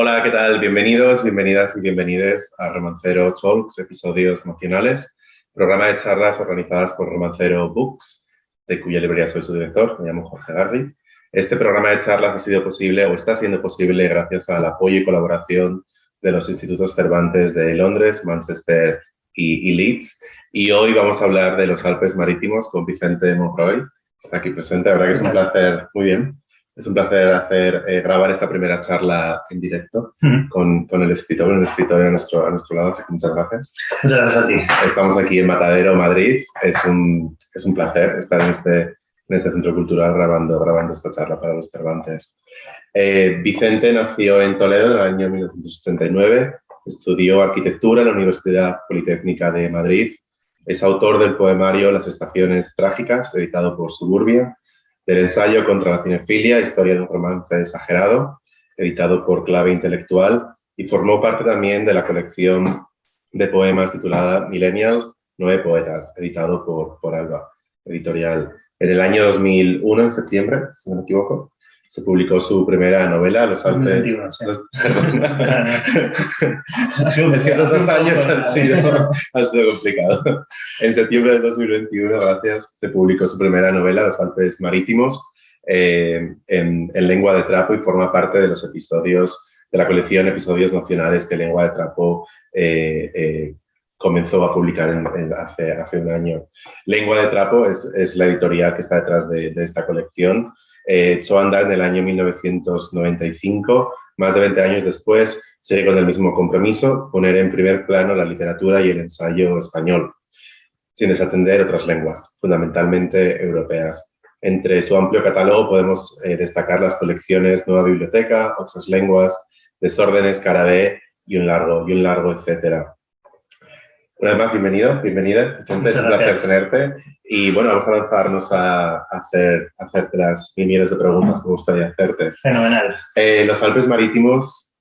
Hola, ¿qué tal? Bienvenidos, bienvenidas y bienvenides a Romancero Talks, episodios nacionales, programa de charlas organizadas por Romancero Books, de cuya librería soy su director, me llamo Jorge Garri. Este programa de charlas ha sido posible o está siendo posible gracias al apoyo y colaboración de los institutos Cervantes de Londres, Manchester y Leeds. Y hoy vamos a hablar de los Alpes Marítimos con Vicente Monroy, que está aquí presente. La verdad que es un placer, muy bien. Es un placer grabar esta primera charla en directo con el escritor a nuestro lado, así que muchas gracias. Muchas gracias a ti. Estamos aquí en Matadero, Madrid. Es un placer estar en este centro cultural grabando esta charla para los Cervantes. Vicente nació en Toledo en el año 1989, estudió arquitectura en la Universidad Politécnica de Madrid, es autor del poemario Las estaciones trágicas, editado por Suburbia, del ensayo contra la cinefilia, Historia de un romance exagerado, editado por Clave Intelectual, y formó parte también de la colección de poemas titulada Millennials, Nueve Poetas, editado por Alba Editorial. En el año 2001, en septiembre, si no me equivoco, se publicó su primera novela, Los Alpes... 2021, sí. Es que esos 2 años han sido complicados. En septiembre del 2021, gracias, se publicó su primera novela, Los Alpes Marítimos, en Lengua de Trapo, y forma parte de los episodios de la colección Episodios Nacionales que Lengua de Trapo comenzó a publicar hace un año. Lengua de Trapo es la editorial que está detrás de esta colección. Echó a andar en el año 1995, más de 20 años después, sigue con el mismo compromiso, poner en primer plano la literatura y el ensayo español, sin desatender otras lenguas, fundamentalmente europeas. Entre su amplio catálogo podemos destacar las colecciones Nueva Biblioteca, Otras Lenguas, Desórdenes, Carabé y un largo, etcétera. Una vez más, bienvenido, bienvenida. Vicente, es un placer tenerte. Y bueno, vamos a lanzarnos a hacerte las millones de preguntas que me gustaría hacerte. Fenomenal. Los Alpes Marítimos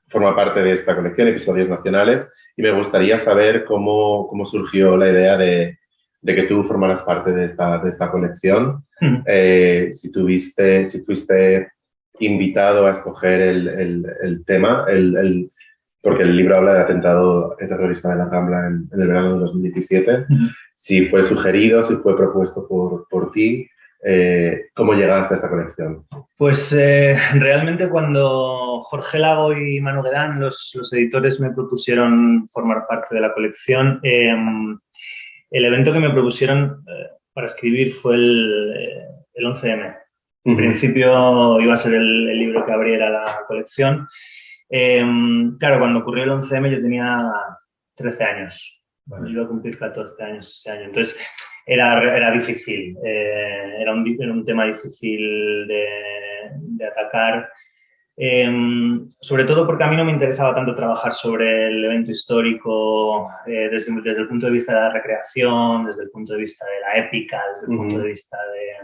forman parte de esta colección, Episodios Nacionales, y me gustaría saber cómo surgió la idea de que tú formaras parte de esta colección. Si fuiste invitado a escoger el tema, porque el libro habla de atentado terrorista de la Rambla en el verano de 2017. Si fue sugerido, si fue propuesto por ti, ¿cómo llegaste a esta colección? Pues realmente cuando Jorge Lago y Manu Guedán, los editores, me propusieron formar parte de la colección, el evento que me propusieron para escribir fue el 11M. En principio iba a ser el libro que abriera la colección. Claro, cuando ocurrió el 11M yo tenía 13 años. Bueno, yo iba a cumplir 14 años ese año. Entonces era difícil. Era un tema difícil de atacar. Sobre todo porque a mí no me interesaba tanto trabajar sobre el evento histórico desde el punto de vista de la recreación, desde el punto de vista de la épica, desde el punto de vista de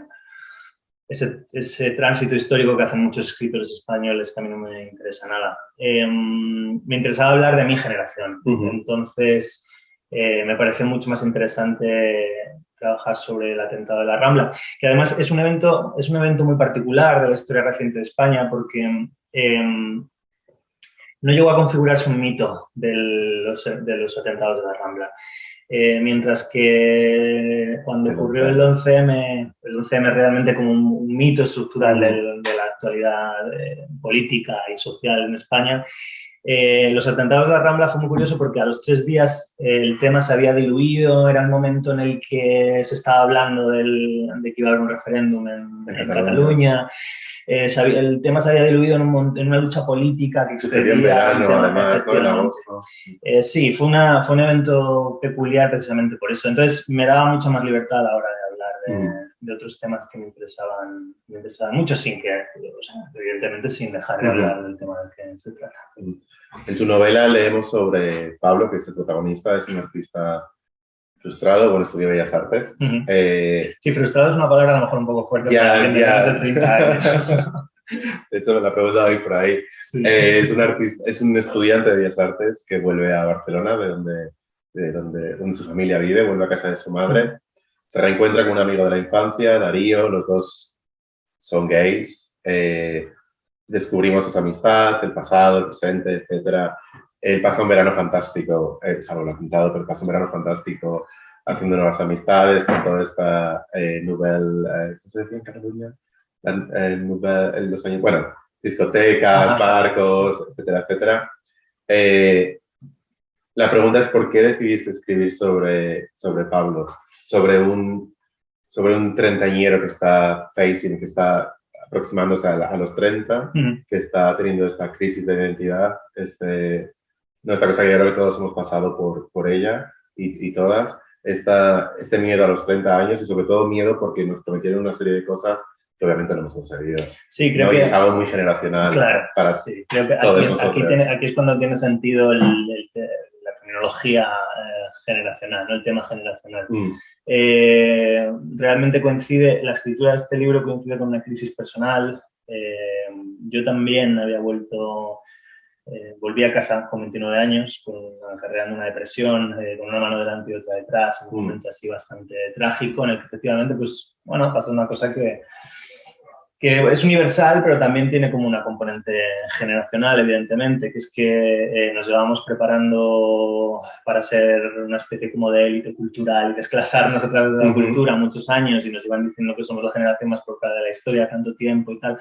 ese tránsito histórico que hacen muchos escritores españoles, que a mí no me interesa nada. Me interesaba hablar de mi generación. Entonces, me pareció mucho más interesante trabajar sobre el atentado de la Rambla, que además es un evento muy particular de la historia reciente de España, porque no llegó a configurarse un mito de los atentados de la Rambla. Mientras que cuando ocurrió el 11M realmente como un mito estructural de la actualidad política y social en España, los atentados de la Rambla fue muy curioso porque a los 3 días el tema se había diluido, era el momento en el que se estaba hablando de que iba a haber un referéndum en Cataluña. El tema se había diluido en una lucha política que excedía en verano, además, ¿no? En agosto. Sí, fue un evento peculiar precisamente por eso. Entonces, me daba mucha más libertad a la hora de hablar de otros temas que me interesaban mucho, sin que, o sea, evidentemente, sin dejar de hablar del tema del que se trata. En tu novela leemos sobre Pablo, que es el protagonista, es un artista frustrado, bueno, estudió Bellas Artes. Sí, frustrado es una palabra a lo mejor un poco fuerte para alguien de más de 30 años. De hecho, me la pregunta hoy por ahí. Sí. Es un estudiante de Bellas Artes que vuelve a Barcelona, de donde su familia vive, vuelve a casa de su madre. Se reencuentra con un amigo de la infancia, Darío, los dos son gays. descubrimos esa amistad, el pasado, el presente, etcétera. Él pasa un verano fantástico, salvo lo apuntado, pero pasa un verano fantástico haciendo nuevas amistades con toda esta nouvelle, ¿cómo se decía en Cataluña? En los años, bueno, discotecas, barcos, etcétera, etcétera. La pregunta es ¿por qué decidiste escribir sobre Pablo? Sobre un treintañero que está facing, que está aproximándose a los 30, que está teniendo esta crisis de identidad, esta cosa que yo creo que todos hemos pasado por ella y todas, este miedo a los 30 años y sobre todo miedo porque nos prometieron una serie de cosas que obviamente no hemos conseguido. Sí, creo que es algo muy generacional. Claro, para sí, creo que todos nosotros. aquí es cuando tiene sentido la terminología generacional, ¿no? El tema generacional. Realmente coincide, la escritura de este libro coincide con una crisis personal. Yo también volví a casa con 29 años, acarreando una depresión, con una mano delante y otra detrás, en un momento así bastante trágico, en el que efectivamente, pues, bueno, pasa una cosa que es universal, pero también tiene como una componente generacional, evidentemente, que es que nos llevamos preparando para ser una especie como de élite cultural y desclasarnos a través de la cultura muchos años y nos iban diciendo que somos la generación más portada de la historia, tanto tiempo y tal,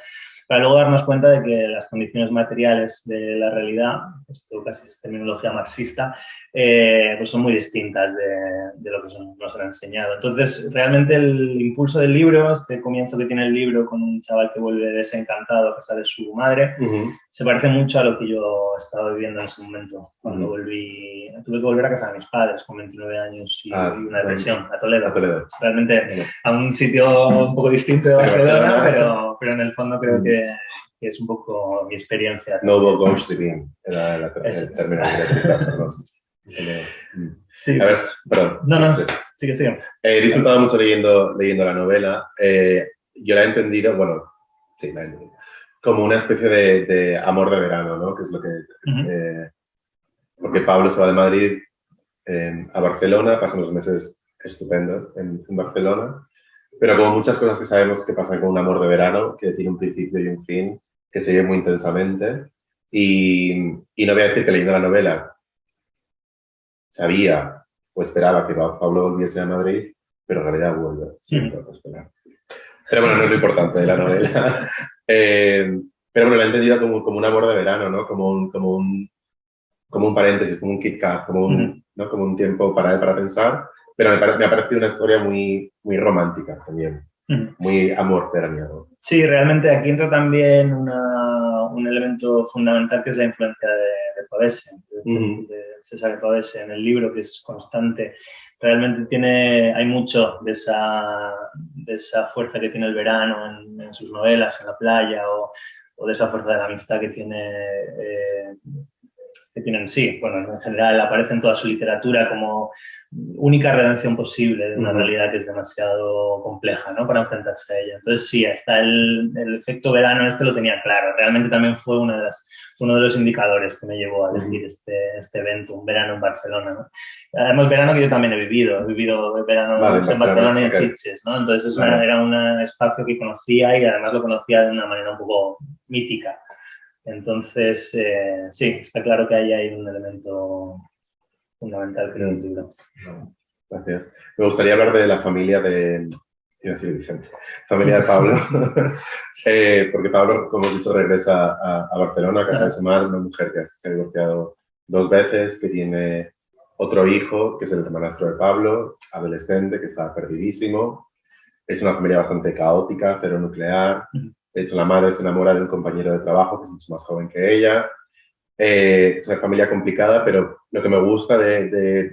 para luego darnos cuenta de que las condiciones materiales de la realidad, esto casi es terminología marxista, pues son muy distintas de lo que nos han enseñado. Entonces, realmente el impulso del libro, este comienzo que tiene el libro con un chaval que vuelve desencantado a casa de su madre, se parece mucho a lo que yo estaba viviendo en ese momento, cuando volví. Tuve que volver a casa de mis padres con 29 años y una depresión, a Toledo. Realmente a un sitio un poco distinto de Barcelona, pero en el fondo creo que es un poco mi experiencia. No hubo ghosting, era el término que Sí. A ver, perdón. No, sigue. He disfrutado mucho leyendo la novela. Yo la he entendido, sí, la he entendido, como una especie de amor de verano, ¿no? Que es lo que... porque Pablo se va de Madrid a Barcelona, pasan unos meses estupendos en Barcelona, pero como muchas cosas que sabemos que pasan con un amor de verano, que tiene un principio y un fin, que se vive muy intensamente, y no voy a decir que leyendo la novela sabía o esperaba que Pablo volviese a Madrid, pero en realidad vuelve, siempre a esperar. Pero bueno, no es lo importante de la novela. Pero bueno, la he entendido como un amor de verano, ¿no? Como un paréntesis, como un Kit Kat, como un tiempo para él para pensar, pero me ha parecido una historia muy, muy romántica también, muy amor veraniego. Sí, realmente aquí entra también un elemento fundamental que es la influencia de Pavese, de Cesare Pavese en el libro, que es constante. Realmente hay mucho de esa fuerza que tiene el verano en sus novelas, en la playa, o de esa fuerza de la amistad que tiene en sí. Bueno, en general aparece en toda su literatura como única redención posible de una realidad que es demasiado compleja, ¿no? Para enfrentarse a ella. Entonces sí, hasta el efecto verano lo tenía claro. Realmente también fue uno de los indicadores que me llevó a elegir este evento, un verano en Barcelona, ¿no? Además, verano que yo también he vivido verano en Barcelona y en Sitges, ¿no? Entonces era un espacio que conocía y además lo conocía de una manera un poco mítica. Entonces, sí, está claro que ahí hay un elemento fundamental, creo, en el libro. Gracias. Me gustaría hablar de la familia familia de Pablo, porque Pablo, como he dicho, regresa a Barcelona, a casa de su madre, una mujer que se ha divorciado 2 veces, que tiene otro hijo, que es el hermanastro de Pablo, adolescente, que está perdidísimo. Es una familia bastante caótica, cero nuclear. De hecho, la madre se enamora de un compañero de trabajo que es mucho más joven que ella. Es una familia complicada, pero lo que me gusta de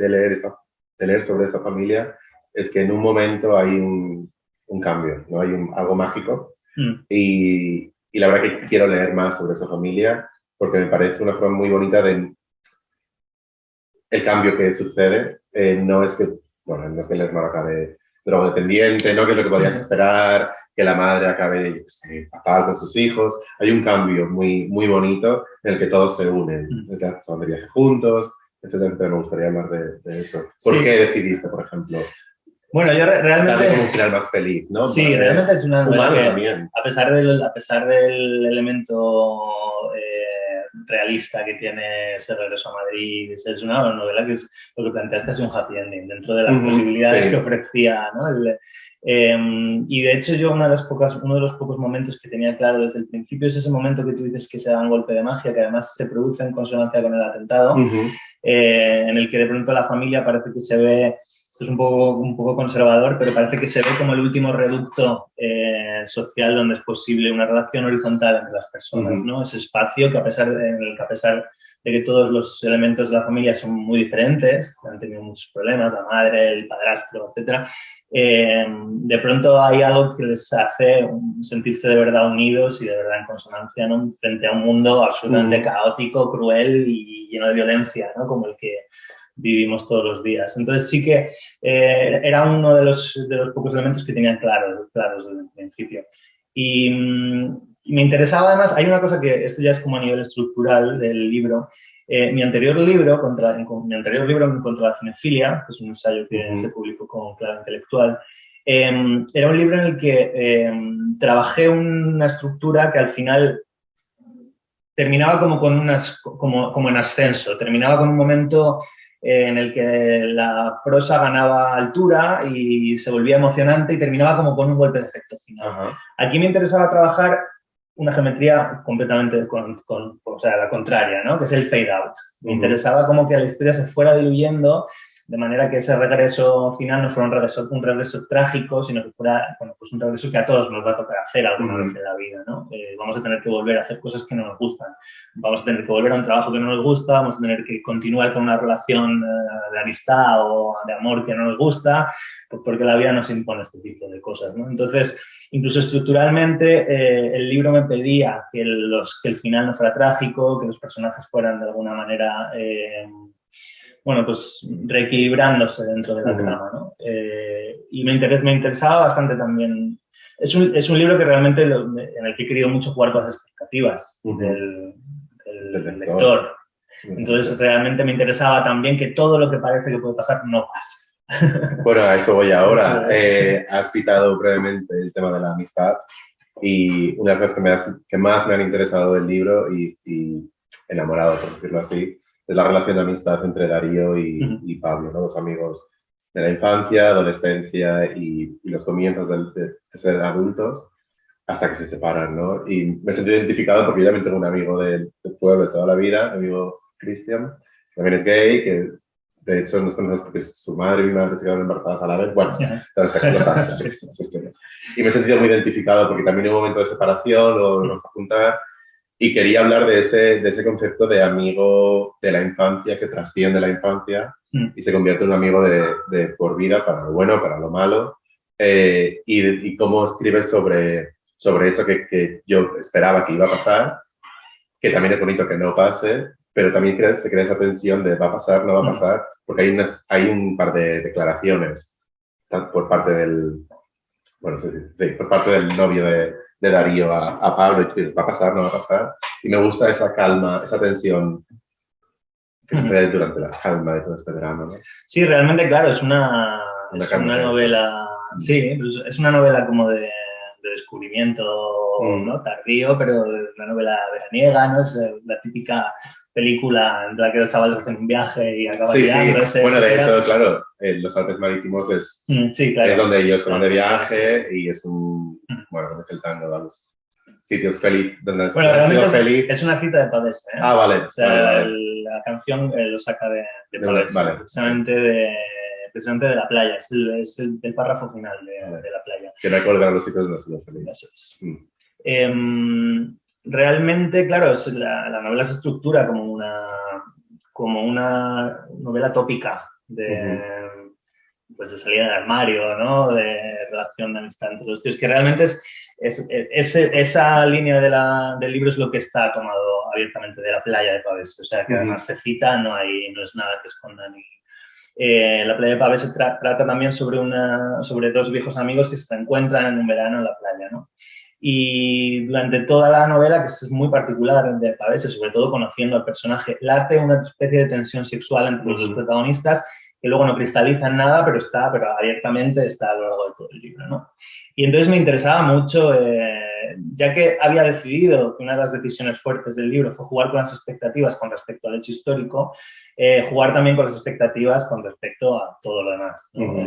leer sobre esta familia es que en un momento hay un cambio, ¿no? Hay algo mágico. Y la verdad que quiero leer más sobre esa familia porque me parece una forma muy bonita de el cambio que sucede. No es que el hermano acabe drogodependiente, ¿no? Que es lo que podrías esperar, que la madre acabe fatal con sus hijos. Hay un cambio muy, muy bonito en el que todos se unen, en el que se van de viaje juntos, etcétera, etcétera. Me gustaría hablar de eso. ¿Por qué decidiste, por ejemplo, Bueno, yo realmente... Darle como un final más feliz, ¿no? Sí, realmente es una novela que, también. a pesar del elemento realista que tiene ese regreso a Madrid, es una novela que es lo que plantea, es casi un happy ending dentro de las posibilidades que ofrecía, ¿no? Y de hecho yo uno de los pocos momentos que tenía claro desde el principio es ese momento que tú dices que se da un golpe de magia, que además se produce en consonancia con el atentado, en el que de pronto la familia parece que se ve, esto es un poco conservador, pero parece que se ve como el último reducto social donde es posible una relación horizontal entre las personas, ¿no? Ese espacio que a pesar de que todos los elementos de la familia son muy diferentes, han tenido muchos problemas, la madre, el padrastro, etcétera, de pronto hay algo que les hace sentirse de verdad unidos y de verdad en consonancia, ¿no? Frente a un mundo absolutamente caótico, cruel y lleno de violencia, ¿no? Como el que vivimos todos los días. Entonces sí que era uno de los pocos elementos que tenían claros desde el principio. Y me interesaba además, hay una cosa que esto ya es como a nivel estructural del libro. Mi anterior libro contra la cinefilia, que es un ensayo que se publicó con Clave Intelectual, era un libro en el que trabajé una estructura que al final terminaba como en ascenso, terminaba con un momento en el que la prosa ganaba altura y se volvía emocionante y terminaba como con un golpe de efecto final. Aquí me interesaba trabajar una geometría completamente o sea, la contraria, ¿no? Que es el fade out. Me interesaba como que la historia se fuera diluyendo de manera que ese regreso final no fuera un regreso trágico, sino que fuera pues un regreso que a todos nos va a tocar hacer alguna vez en la vida, ¿no? Vamos a tener que volver a hacer cosas que no nos gustan, vamos a tener que volver a un trabajo que no nos gusta, vamos a tener que continuar con una relación de amistad o de amor que no nos gusta, pues porque la vida nos impone este tipo de cosas, ¿no? Entonces, incluso estructuralmente, el libro me pedía que el final no fuera trágico, que los personajes fueran de alguna manera, bueno, pues reequilibrándose dentro de la trama, ¿no? Y me interesaba bastante también. Es un libro que realmente en el que he querido mucho jugar con las expectativas del lector. Entonces, realmente me interesaba también que todo lo que parece que puede pasar no pase. Bueno, a eso voy ahora. Has citado brevemente el tema de la amistad y una de las cosas que más me han interesado del libro y enamorado, por decirlo así, es la relación de amistad entre Darío y Pablo, ¿no? Los amigos de la infancia, adolescencia y los comienzos de ser adultos hasta que se separan, ¿no? Y me he sentido identificado porque yo también tengo un amigo del pueblo de toda la vida, mi amigo Cristian, que también es gay, que de hecho nos conocemos porque su madre y mi madre se quedaron embarazadas a la vez. Bueno, los astros, y me he sentido muy identificado porque también en un momento de separación lo vamos a juntar y quería hablar de ese concepto de amigo de la infancia que trasciende la infancia y se convierte en un amigo de por vida, para lo bueno, para lo malo, y cómo escribes sobre eso que yo esperaba que iba a pasar, que también es bonito que no pase, pero también se crea esa tensión de va a pasar, no va a pasar, porque hay un par de declaraciones por parte del, bueno, sí, por parte del novio de Darío a Pablo, y tú dices, ¿va a pasar, no va a pasar? Y me gusta esa calma, esa tensión que sucede durante la calma de todo este verano, ¿no? Sí, realmente, claro, es una novela, sí, es una novela como de descubrimiento, ¿no? Tardío, pero una novela veraniega, ¿no? Es la típica película en la que los chavales hacen un viaje y acaban liándose. Bueno, de hecho, claro, los Alpes Marítimos es donde ellos se van de viaje y es bueno, como es el tango, los sitios felices donde ha sido feliz. Es una cita de Pavés, ¿eh? Ah, vale. O sea, vale. La canción lo saca de Pavés, precisamente de la playa, es el párrafo final de la playa. Que recordar los sitios donde ha sido feliz. Eso es. Realmente, claro, la novela se estructura como una novela tópica pues de salida del armario, ¿no? De relación de amistad entre los tíos, que realmente esa línea del libro es lo que está tomado abiertamente de la playa de Pavés, o sea que además se cita, no es nada que esconda ni... la playa de Pavés se trata también sobre dos viejos amigos que se encuentran en un verano en la playa, ¿no? Y durante toda la novela, que es muy particular de Pavés, sobre todo conociendo al personaje, late una especie de tensión sexual entre los dos protagonistas que luego no cristaliza en nada, pero abiertamente está a lo largo de todo el libro, ¿no? Y entonces me interesaba mucho, ya que había decidido que una de las decisiones fuertes del libro fue jugar con las expectativas con respecto al hecho histórico, jugar también con las expectativas con respecto a todo lo demás, ¿no?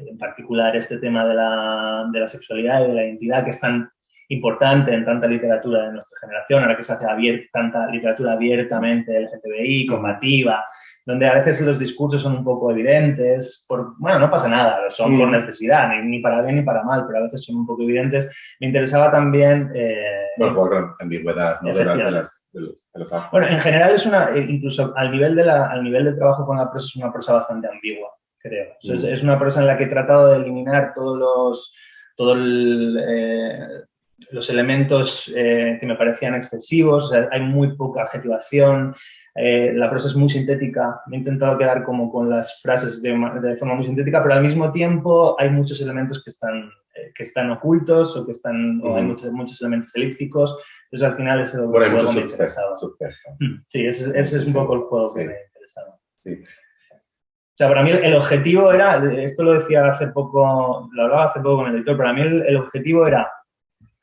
En particular este tema de la sexualidad y de la identidad, que es tan importante en tanta literatura de nuestra generación, ahora que se hace tanta literatura abiertamente LGTBI, combativa, donde a veces los discursos son un poco evidentes, bueno, no pasa nada, son por necesidad, ni para bien ni para mal, pero a veces son un poco evidentes. Me interesaba también... bueno, por ambigüedad, ¿no? De los actos. Bueno, en general es incluso al nivel del trabajo con la prosa, es una prosa bastante ambigua, creo. O sea, es una prosa en la que he tratado de eliminar todos los elementos que me parecían excesivos, o sea, hay muy poca adjetivación, la prosa es muy sintética, me he intentado quedar como con las frases de forma muy sintética, pero al mismo tiempo hay muchos elementos que están ocultos o o hay muchos elementos elípticos, entonces al final ese bueno, hay juego mucho me interesaba. Sí, ese es un poco el juego que me interesaba. Sí. O sea, para mí el objetivo era, esto lo decía hace poco, lo hablaba hace poco con el editor, para mí el objetivo era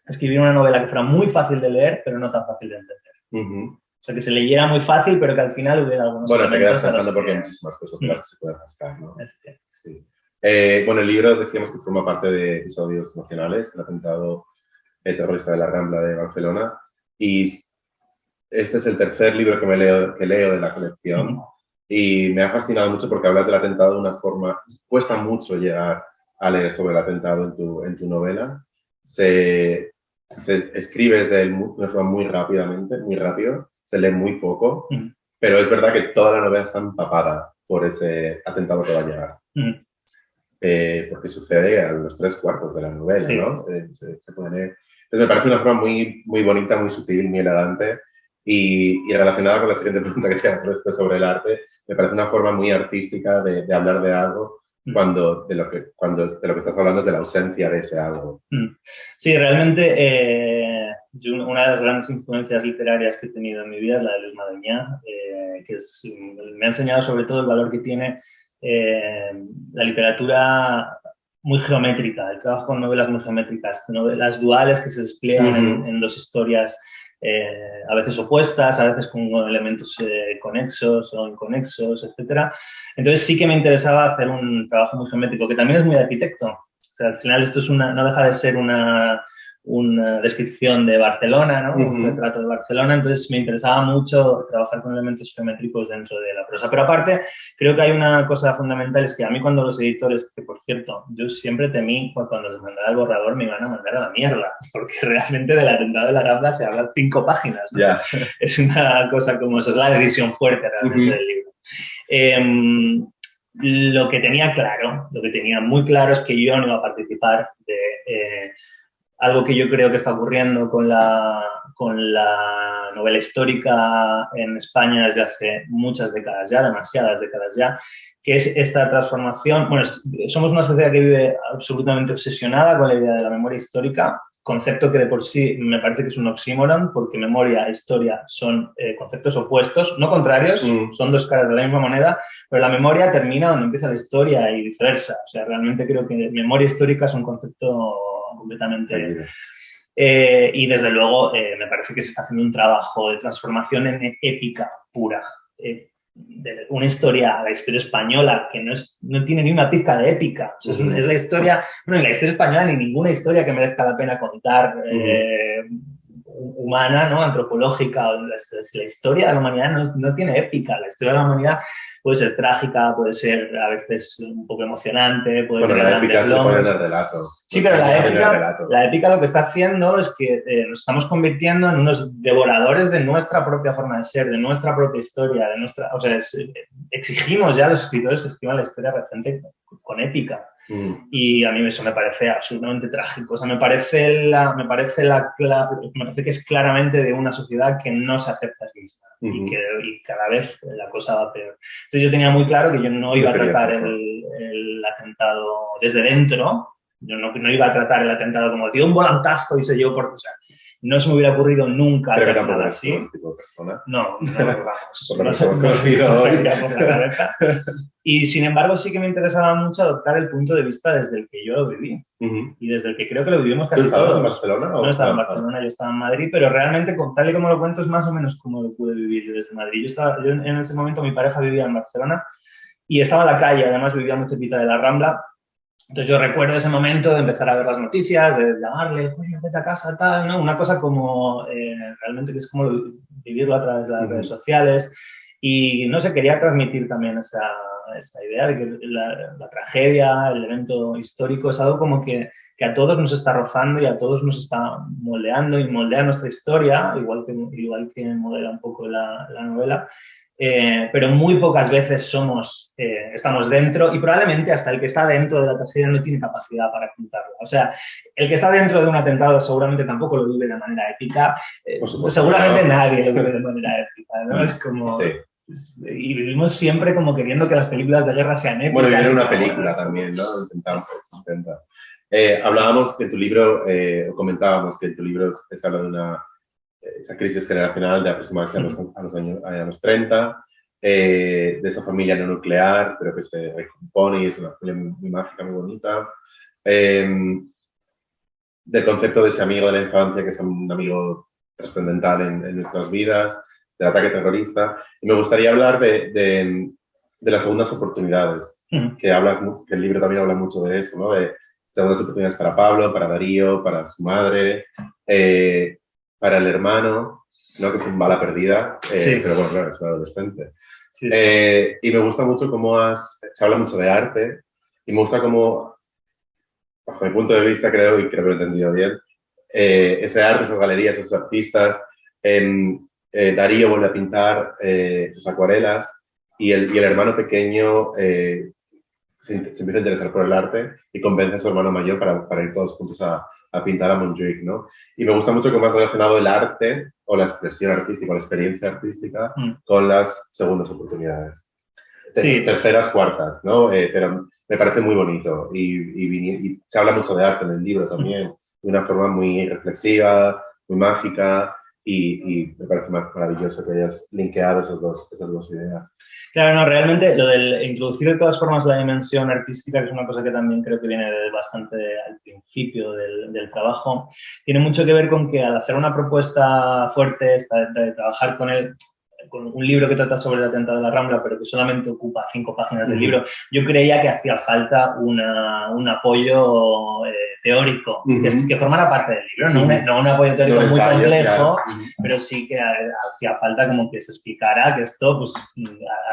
escribir una novela que fuera muy fácil de leer, pero no tan fácil de entender. O sea, que se leyera muy fácil, pero que al final hubiera algunos... Bueno, te quedas pensando porque hay muchísimas cosas que se pueden rascar, ¿no? Sí. Bueno, el libro decíamos que forma parte de episodios nacionales, el atentado terrorista de la Rambla de Barcelona, y este es el tercer libro que leo de la colección, y me ha fascinado mucho porque hablas del atentado de una forma... Cuesta mucho llegar a leer sobre el atentado en tu novela. Escribes de una forma muy rápido, se lee muy poco, pero es verdad que toda la novela está empapada por ese atentado que va a llegar. Porque sucede a los 3/4 de la novela, sí, ¿no? Se puede leer. Entonces me parece una forma muy, muy bonita, muy sutil, muy elegante y relacionada con la siguiente pregunta que te hago después sobre el arte, me parece una forma muy artística de hablar de algo cuando de lo que estás hablando es de la ausencia de ese algo. Sí, realmente una de las grandes influencias literarias que he tenido en mi vida es la de Luis Madariaga, que me ha enseñado sobre todo el valor que tiene la literatura muy geométrica, el trabajo con novelas muy geométricas, novelas duales que se despliegan en dos historias a veces opuestas, a veces con elementos conexos o inconexos, etc. Entonces sí que me interesaba hacer un trabajo muy geométrico, que también es muy de arquitecto. O sea, al final esto no deja de ser una descripción de Barcelona, ¿no? Un retrato de Barcelona, entonces me interesaba mucho trabajar con elementos geométricos dentro de la prosa. Pero aparte, creo que hay una cosa fundamental, es que a mí cuando los editores, que por cierto, yo siempre temí cuando les mandara el borrador me iban a mandar a la mierda, porque realmente del atentado de la Rambla se hablan 5 páginas, ¿no? Yeah. Es una cosa como esa, es la decisión fuerte realmente del libro. Lo que tenía muy claro es que yo no iba a participar de algo que yo creo que está ocurriendo con la novela histórica en España desde hace muchas décadas ya, demasiadas décadas ya, que es esta transformación. Bueno, somos una sociedad que vive absolutamente obsesionada con la idea de la memoria histórica, concepto que de por sí me parece que es un oxímoron, porque memoria e historia son conceptos opuestos, no contrarios, son dos caras de la misma moneda, pero la memoria termina donde empieza la historia y viceversa. O sea, realmente creo que memoria histórica es un concepto completamente... y desde luego me parece que se está haciendo un trabajo de transformación en épica pura. De una historia, la historia española, que no tiene ni una pizca de épica. O sea, es la historia, bueno, en la historia española ni ninguna historia que merezca la pena contar humana, ¿no? Antropológica. La historia de la humanidad no tiene épica. La historia de la humanidad puede ser trágica, puede ser a veces un poco emocionante, puede tener la épica se pone en el relato. Sí, pero la épica lo que está haciendo es que nos estamos convirtiendo en unos devoradores de nuestra propia forma de ser, de nuestra propia historia, o sea, exigimos ya a los escritores que escriban la historia reciente con épica. Y a mí eso me parece absolutamente trágico. O sea, me parece que es claramente de una sociedad que no se acepta a sí misma y cada vez la cosa va peor. Entonces yo tenía muy claro que yo no iba a tratar el atentado desde dentro. Yo no iba a tratar el atentado como dio un volantazo y se llevó por... O sea, no se me hubiera ocurrido nunca Pero que hacer tampoco nada eres así. ese tipo de persona. No, vamos, Por lo no que se hemos no conocido se hoy. me iría por la cabeza. Y sin embargo sí que me interesaba mucho adoptar el punto de vista desde el que yo lo viví y desde el que creo que lo vivimos ¿Tú casi estabas todos. en Barcelona? No estaba en Barcelona, yo estaba en Madrid, pero realmente, tal y como lo cuento, es más o menos como lo pude vivir yo desde Madrid. Yo en ese momento, mi pareja vivía en Barcelona y estaba en la calle, además vivía muy cerquita de la Rambla. Entonces yo recuerdo ese momento de empezar a ver las noticias, de llamarle, oye, vete a casa, tal, ¿no? Una cosa como, realmente que es como vivirlo a través de las redes sociales. Y no sé, quería transmitir también esa idea de que la tragedia, el evento histórico es algo como que a todos nos está rozando y a todos nos está moldeando y moldea nuestra historia, igual que modela un poco la novela. Pero muy pocas veces estamos dentro y probablemente hasta el que está dentro de la tragedia no tiene capacidad para contarla. O sea, el que está dentro de un atentado seguramente tampoco lo vive de manera épica. Seguramente nadie lo vive de manera épica, ¿no? Es como... Sí. Y vivimos siempre como queriendo que las películas de guerra sean épicas. Bueno, vivir una película también, ¿no? Intentamos. Hablábamos que en tu libro, comentábamos que en tu libro se habla de esa crisis generacional de aproximarse a los 30, de esa familia no nuclear, pero que se recompone y es una familia muy mágica, muy bonita. Del concepto de ese amigo de la infancia, que es un amigo trascendental en nuestras vidas, del ataque terrorista. Y me gustaría hablar de las segundas oportunidades, que el libro también habla mucho de eso, ¿no? De segundas oportunidades para Pablo, para Darío, para su madre, para el hermano, ¿no? Que es un bala perdida, pero bueno, claro, es un adolescente. Sí. Y me gusta mucho cómo se habla mucho de arte, y me gusta cómo, bajo mi punto de vista, creo que lo he entendido bien, ese arte, esas galerías, esos artistas, Darío vuelve a pintar sus acuarelas y el hermano pequeño se empieza a interesar por el arte y convence a su hermano mayor para ir todos juntos a pintar a Montjuic, ¿no? Y me gusta mucho cómo has relacionado el arte o la expresión artística o la experiencia artística con las segundas oportunidades. Sí. Terceras, cuartas, ¿no? Pero me parece muy bonito y se habla mucho de arte en el libro también, de una forma muy reflexiva, muy mágica y me parece maravilloso que hayas linkeado esas dos ideas. Claro, no, realmente lo del introducir de todas formas la dimensión artística, que es una cosa que también creo que viene bastante al principio del trabajo, tiene mucho que ver con que al hacer una propuesta fuerte, de trabajar con un libro que trata sobre el atentado de la Rambla, pero que solamente ocupa 5 páginas del libro, yo creía que hacía falta un apoyo teórico que formara parte del libro, no un apoyo teórico muy complejo, pero sí que hacía falta como que se explicara que esto, pues,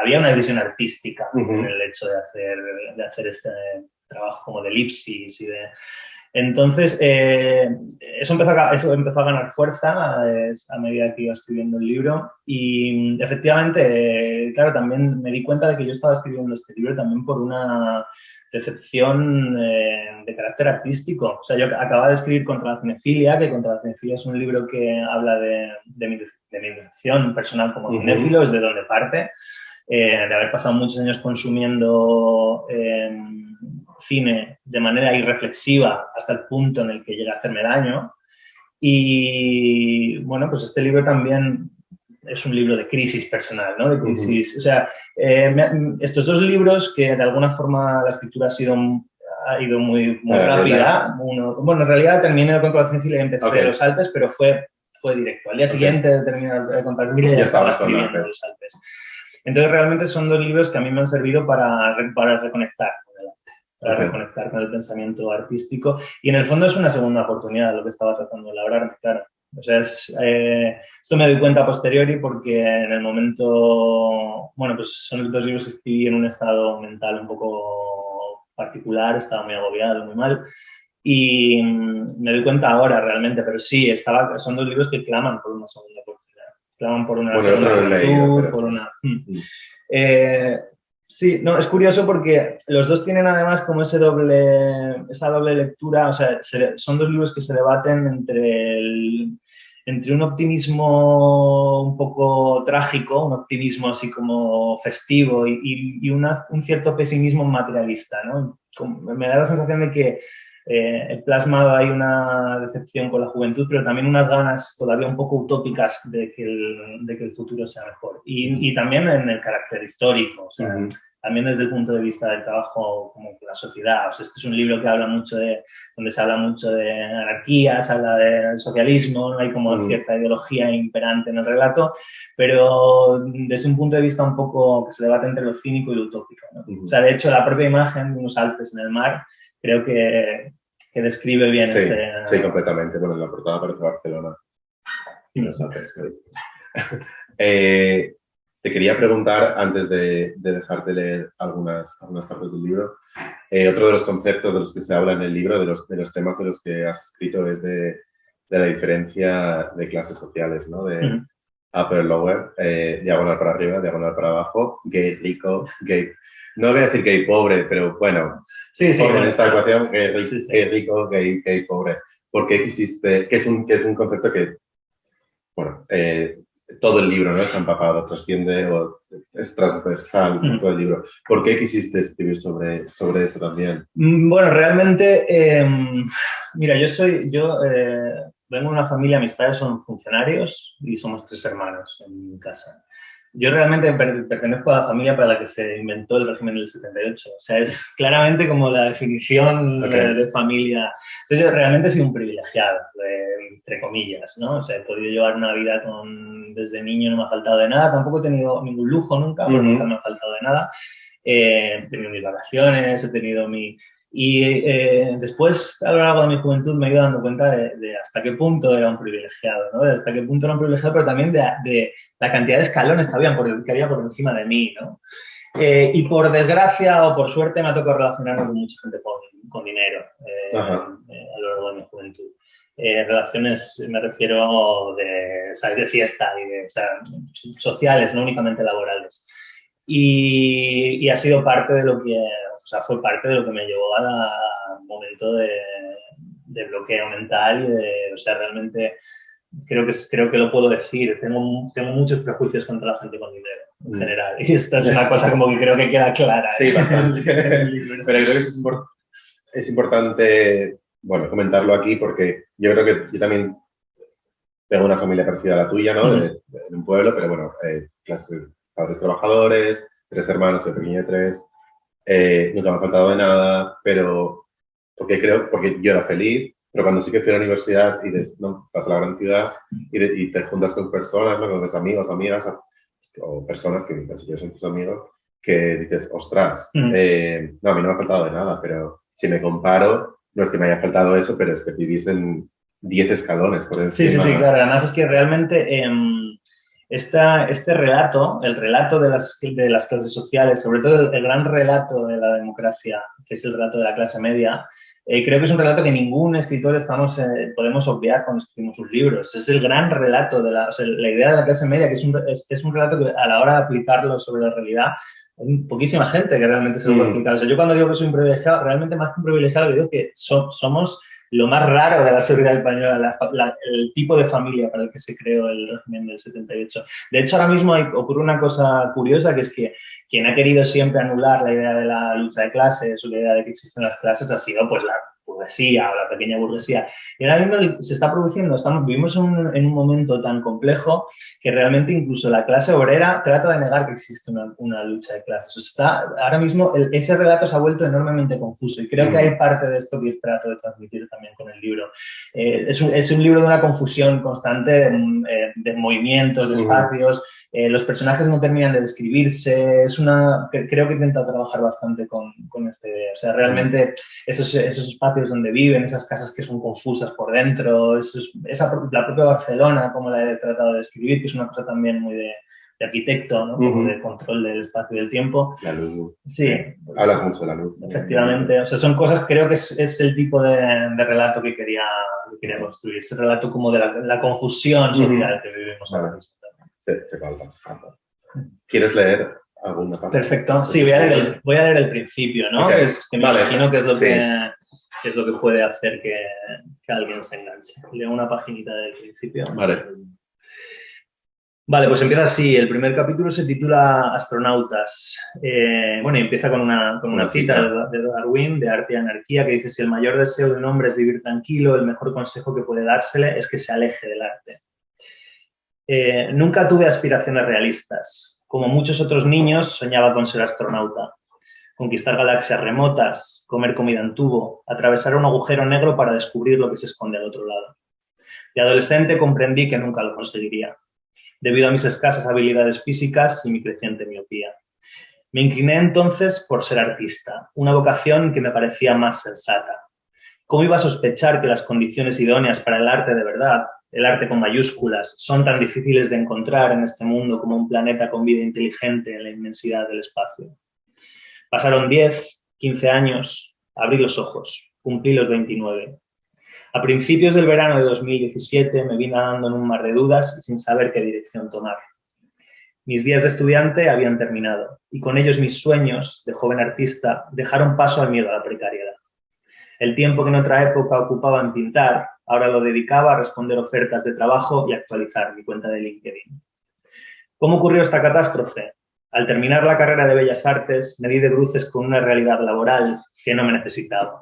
había una visión artística en el hecho de hacer este trabajo como de elipsis y de... Entonces, eso empezó a ganar fuerza a medida que iba escribiendo el libro y efectivamente, claro, también me di cuenta de que yo estaba escribiendo este libro también por una decepción de carácter artístico. O sea, yo acababa de escribir Contra la cinefilia, que Contra la cinefilia es un libro que habla de mi decepción personal como cinéfilo, es de donde parte, de haber pasado muchos años consumiendo cine de manera irreflexiva hasta el punto en el que llega a hacerme daño. Y bueno, pues este libro también es un libro de crisis personal, ¿no? De crisis, o sea, estos dos libros que de alguna forma la escritura ha ido muy rápida. Bueno, en realidad terminé con la cinefilia y empecé Los Alpes, pero fue directo. Al día siguiente de terminar con la cinefilia ya estaba escribiendo Los Alpes. Entonces, realmente son dos libros que a mí me han servido para reconectar con el arte, para reconectar con el pensamiento artístico. Y en el fondo es una segunda oportunidad lo que estaba tratando de labrarme, claro. O sea, esto me doy cuenta a posteriori porque en el momento, bueno, pues son los dos libros que escribí en un estado mental un poco particular, estaba muy agobiado, muy mal. Y me doy cuenta ahora realmente, pero sí, son dos libros que claman por una segunda oportunidad. Claman por una segunda juventud, por una... sí, no, es curioso porque los dos tienen además como esa doble lectura, o sea, son dos libros que se debaten entre un optimismo un poco trágico, un optimismo así como festivo y un cierto pesimismo materialista, ¿no? Me da la sensación de que plasmado ahí una decepción con la juventud, pero también unas ganas todavía un poco utópicas de que el futuro sea mejor. Y también en el carácter histórico, o sea, también desde el punto de vista del trabajo como con la sociedad. O sea, este es un libro que habla mucho donde se habla mucho de anarquía, se habla del socialismo, no hay como cierta ideología imperante en el relato, pero desde un punto de vista un poco que se debate entre lo cínico y lo utópico, ¿no? O sea, de hecho, la propia imagen de unos Alpes en el mar creo que describe bien sí, este... Sí, completamente. Bueno, en la portada aparece Barcelona y los Alpes. Te quería preguntar, antes de dejarte leer algunas partes del libro, otro de los conceptos de los que se habla en el libro, de los temas de los que has escrito, es de la diferencia de clases sociales, ¿no? De upper, lower, diagonal para arriba, diagonal para abajo, gay rico, gay... No voy a decir gay pobre, pero bueno, sí, en esta ecuación, gay rico, gay pobre. ¿Por qué quisiste? Que es un concepto que, bueno, todo el libro, ¿no? Está empapado, trasciende o es transversal en todo el libro. ¿Por qué quisiste escribir sobre eso también? Bueno, realmente, mira, yo vengo de una familia, mis padres son funcionarios y somos 3 hermanos en mi casa. Yo realmente pertenezco a la familia para la que se inventó el régimen del 78. O sea, es claramente como la definición de familia. Entonces, yo realmente he sido un privilegiado, entre comillas, ¿no? O sea, he podido llevar una vida desde niño, no me ha faltado de nada. Tampoco he tenido ningún lujo nunca, porque nunca me ha faltado de nada. He tenido mis vacaciones, he tenido mi... Y después, a lo largo de mi juventud, me he ido dando cuenta de hasta qué punto era un privilegiado, ¿no? De hasta qué punto era un privilegiado, pero también de la cantidad de escalones que había por encima de mí, ¿no? Y por desgracia o por suerte me ha tocado relacionarme con mucha gente con dinero a lo largo de mi juventud. Relaciones, me refiero de salir de fiesta y o sea, sociales, no únicamente laborales. Y ha sido parte de lo que, o sea, fue parte de lo que me llevó al momento de bloqueo mental y o sea, realmente creo que lo puedo decir. Tengo muchos prejuicios contra la gente con dinero, en general. Y esto es una cosa como que creo que queda clara. Sí, bastante. Pero creo que es importante, bueno, comentarlo aquí porque yo creo que yo también tengo una familia parecida a la tuya, ¿no? De un pueblo, pero bueno, clases, padres trabajadores, 3 hermanos, el pequeño de 3. Nunca me ha faltado de nada, pero porque yo era feliz, pero cuando sí que fui a la universidad y ¿no? Vas a la gran ciudad y te juntas con personas, ¿no? Con tus amigos, amigas o personas que ni siquiera son tus amigos, que dices, ostras, no, a mí no me ha faltado de nada, pero si me comparo, no es que me haya faltado eso, pero es que vivís en 10 escalones por encima. Sí, claro. Además es que realmente este relato, el relato de las clases sociales, sobre todo el gran relato de la democracia, que es el relato de la clase media, creo que es un relato que ningún escritor podemos obviar cuando escribimos sus libros. Es el gran relato de la idea de la clase media, que es un relato que a la hora de aplicarlo sobre la realidad, hay poquísima gente que realmente se lo puede explicar. O sea, yo cuando digo que soy un privilegiado, realmente más que un privilegiado, digo que somos lo más raro de la sociedad española, el tipo de familia para el que se creó el régimen del 78. De hecho, ahora mismo ocurre una cosa curiosa, que es que quien ha querido siempre anular la idea de la lucha de clases o la idea de que existen las clases ha sido pues la burguesía o la pequeña burguesía. Y ahora mismo se está produciendo, vivimos en un momento tan complejo que realmente incluso la clase obrera trata de negar que existe una lucha de clases. O sea, ahora mismo ese relato se ha vuelto enormemente confuso y creo que hay parte de esto que trato de transmitir también con el libro. Es un libro de una confusión constante de movimientos, de espacios. Los personajes no terminan de describirse. Creo que he intentado trabajar bastante con esta idea. O sea, realmente esos espacios donde viven, esas casas que son confusas por dentro, la propia Barcelona, como la he tratado de describir, que es una cosa también muy de arquitecto, ¿no? Como de control del espacio y del tiempo. La luz. Sí. Hablas mucho de la luz. Efectivamente. O sea, son cosas, creo que es el tipo de relato que quería construir. Ese relato como de la confusión social que vivimos ahora mismo. Se falta. ¿Quieres leer alguna parte? Perfecto. Sí, voy a leer el principio, ¿no? Okay. Que me imagino que es lo que puede hacer que alguien se enganche. Leo una paginita del principio. Vale. Vale, pues empieza así. El primer capítulo se titula Astronautas. Bueno, y empieza con una cita de Darwin, de Arte y Anarquía, que dice: si el mayor deseo de un hombre es vivir tranquilo, el mejor consejo que puede dársele es que se aleje del arte. Nunca tuve aspiraciones realistas. Como muchos otros niños, soñaba con ser astronauta, conquistar galaxias remotas, comer comida en tubo, atravesar un agujero negro para descubrir lo que se esconde al otro lado. De adolescente comprendí que nunca lo conseguiría, debido a mis escasas habilidades físicas y mi creciente miopía. Me incliné entonces por ser artista, una vocación que me parecía más sensata. ¿Cómo iba a sospechar que las condiciones idóneas para el arte de verdad, el arte con mayúsculas, son tan difíciles de encontrar en este mundo como un planeta con vida inteligente en la inmensidad del espacio? Pasaron 10, 15 años, abrí los ojos, cumplí los 29. A principios del verano de 2017 me vi nadando en un mar de dudas y sin saber qué dirección tomar. Mis días de estudiante habían terminado y con ellos mis sueños de joven artista dejaron paso al miedo a la precariedad. El tiempo que en otra época ocupaba en pintar, ahora lo dedicaba a responder ofertas de trabajo y actualizar mi cuenta de LinkedIn. ¿Cómo ocurrió esta catástrofe? Al terminar la carrera de Bellas Artes, me di de bruces con una realidad laboral que no me necesitaba.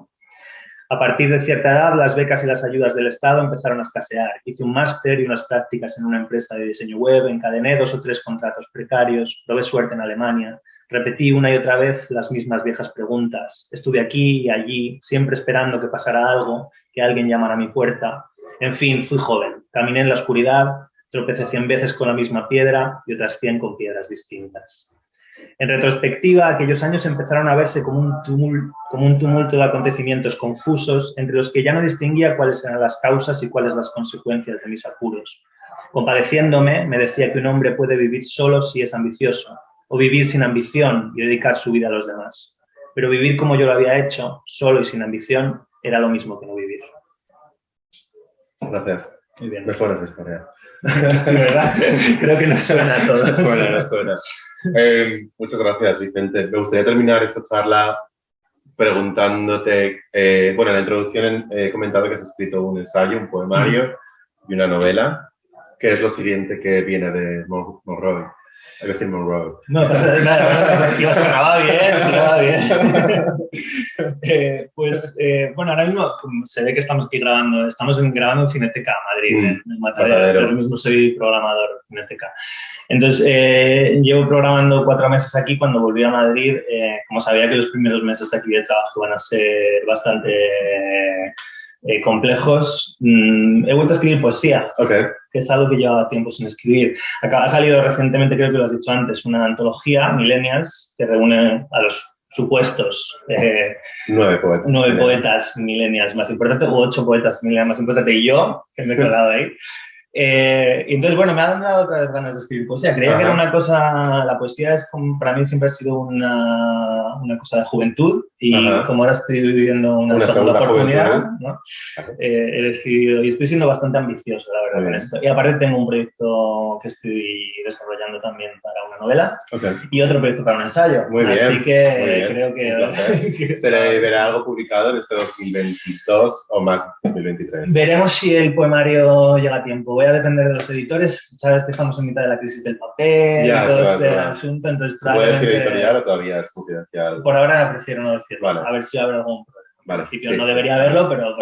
A partir de cierta edad, las becas y las ayudas del Estado empezaron a escasear. Hice un máster y unas prácticas en una empresa de diseño web, encadené 2 o 3 contratos precarios, probé suerte en Alemania, repetí una y otra vez las mismas viejas preguntas. Estuve aquí y allí, siempre esperando que pasara algo, que alguien llamara a mi puerta. En fin, fui joven, caminé en la oscuridad, tropecé 100 veces con la misma piedra y otras 100 con piedras distintas. En retrospectiva, aquellos años empezaron a verse como un tumulto de acontecimientos confusos entre los que ya no distinguía cuáles eran las causas y cuáles las consecuencias de mis apuros. Compadeciéndome, me decía que un hombre puede vivir solo si es ambicioso, o vivir sin ambición y dedicar su vida a los demás. Pero vivir como yo lo había hecho, solo y sin ambición, era lo mismo que no vivir. Gracias. Muy bien. Me suena esa historia. Sí, ¿verdad? Creo que nos suena a todos. Suena. Muchas gracias, Vicente. Me gustaría terminar esta charla preguntándote, bueno, en la introducción he comentado que has escrito un ensayo, un poemario y una novela. ¿Qué es lo siguiente que viene de Monroe? Hay que decir Monroe. No pasa nada, sonaba bien. Bueno, ahora mismo se ve que estamos aquí grabando, grabando en Cineteca Madrid, en el Matadero. Yo mismo soy programador de Cineteca. Entonces, llevo programando 4 meses aquí. Cuando volví a Madrid, como sabía que los primeros meses aquí de trabajo iban a ser bastante complejos, he vuelto a escribir poesía, que es algo que llevaba tiempo sin escribir. Ha salido recientemente, creo que lo has dicho antes, una antología, Millennials, que reúne a los supuestos 9 poetas. 9 poetas millennials más importantes, u 8 poetas millennials más importantes, y yo, que me he colado ahí. Entonces, bueno, me han dado otra vez ganas de escribir poesía. Creía que era una cosa, la poesía es como, para mí siempre ha sido una cosa de juventud y como ahora estoy viviendo una segunda oportunidad, ¿no? He decidido, y estoy siendo bastante ambicioso, la verdad, con esto. Y aparte tengo un proyecto que estoy desarrollando también para una novela y otro proyecto para un ensayo. Muy bien. Así que creo que ¿Se verá algo publicado en este 2022 o más 2023? Veremos si el poemario llega a tiempo. Voy a depender de los editores. Sabes que estamos en mitad de la crisis del papel, todo este asunto, entonces ¿Se puede decir editorial o todavía es confidencial? Por ahora prefiero no decirlo. Vale. A ver si habrá algún problema. Vale, en principio no debería haberlo, pero...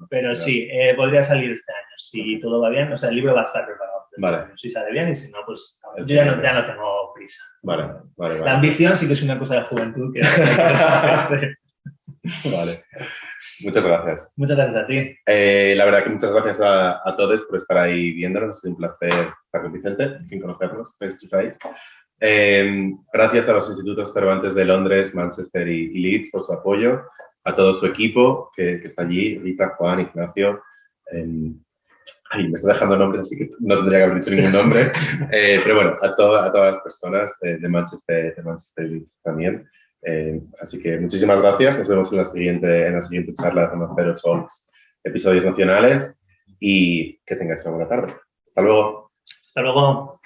Pero sí, podría salir este año. Si todo va bien, o sea, el libro va a estar preparado. Vale. Si sale bien y si no, pues yo ya no tengo prisa. Vale. La ambición sí que es una cosa de juventud que Vale. Muchas gracias. Muchas gracias a ti. La verdad que muchas gracias a todos por estar ahí viéndonos. Ha sido un placer estar con Vicente, sin conocernos face to face. Gracias a los institutos Cervantes de Londres, Manchester y Leeds por su apoyo, a todo su equipo que está allí, Rita, Juan, Ignacio. Me está dejando nombres, así que no tendría que haber dicho ningún nombre. Pero bueno, a todas las personas de Manchester y Leeds también. Así que muchísimas gracias. Nos vemos en la siguiente charla de Matadero Talks, episodios nacionales, y que tengáis una buena tarde. Hasta luego. Hasta luego.